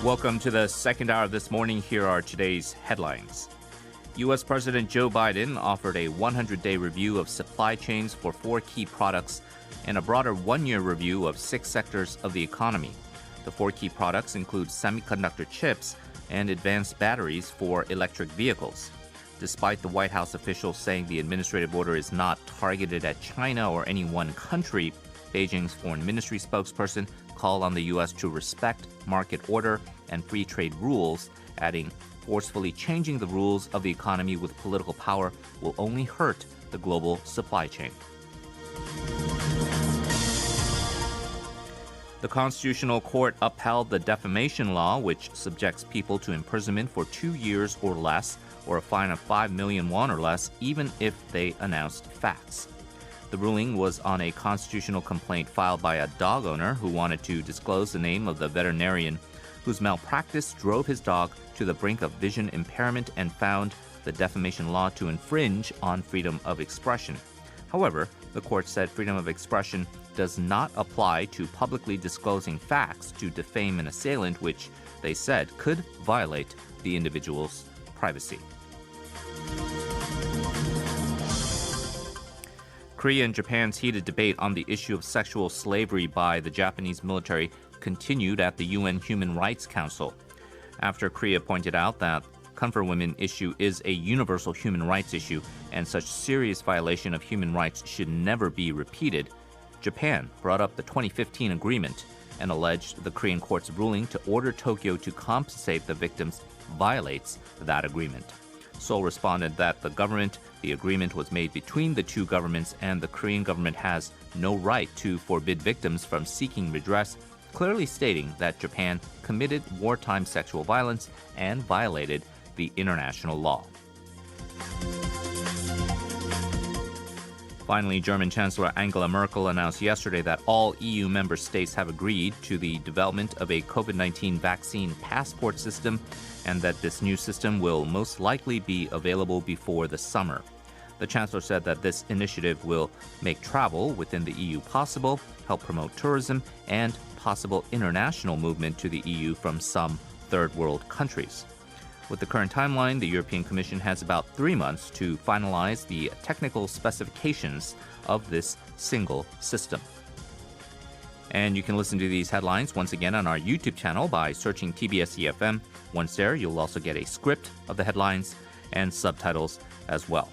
Welcome to the second hour of this morning. Here are today's headlines. U.S. President Joe Biden offered a 100-day review of supply chains for 4 key products and a broader 1-year review of 6 sectors of the economy. The 4 key products include semiconductor chips and advanced batteries for electric vehicles. Despite the White House officials saying the administrative order is not targeted at China or any one country, Beijing's foreign ministry spokesperson called on the U.S. to respect market order and free trade rules, adding, forcefully changing the rules of the economy with political power will only hurt the global supply chain. The Constitutional Court upheld the defamation law, which subjects people to imprisonment for 2 years or less, or a fine of 5 million won or less, even if they announced facts. The ruling was on a constitutional complaint filed by a dog owner who wanted to disclose the name of the veterinarian whose malpractice drove his dog to the brink of vision impairment and found the defamation law to infringe on freedom of expression. However, the court said freedom of expression does not apply to publicly disclosing facts to defame an assailant, which they said could violate the individual's privacy. Korea and Japan's heated debate on the issue of sexual slavery by the Japanese military continued at the UN Human Rights Council. After Korea pointed out that comfort women issue is a universal human rights issue and such serious violation of human rights should never be repeated, Japan brought up the 2015 agreement and alleged the Korean court's ruling to order Tokyo to compensate the victims violates that agreement. Seoul responded that the agreement was made between the two governments and the Korean government has no right to forbid victims from seeking redress, clearly stating that Japan committed wartime sexual violence and violated the international law. Finally, German Chancellor Angela Merkel announced yesterday that all EU member states have agreed to the development of a COVID-19 vaccine passport system and that this new system will most likely be available before the summer. The Chancellor said that this initiative will make travel within the EU possible, help promote tourism, and possible international movement to the EU from some third world countries. With the current timeline, the European Commission has about 3 months to finalize the technical specifications of this single system. And you can listen to these headlines once again on our YouTube channel by searching TBS eFM. Once there, you'll also get a script of the headlines and subtitles as well.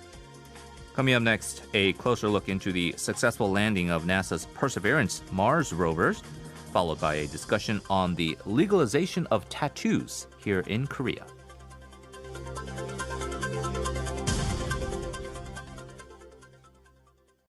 Coming up next, a closer look into the successful landing of NASA's Perseverance Mars rovers, followed by a discussion on the legalization of tattoos here in Korea.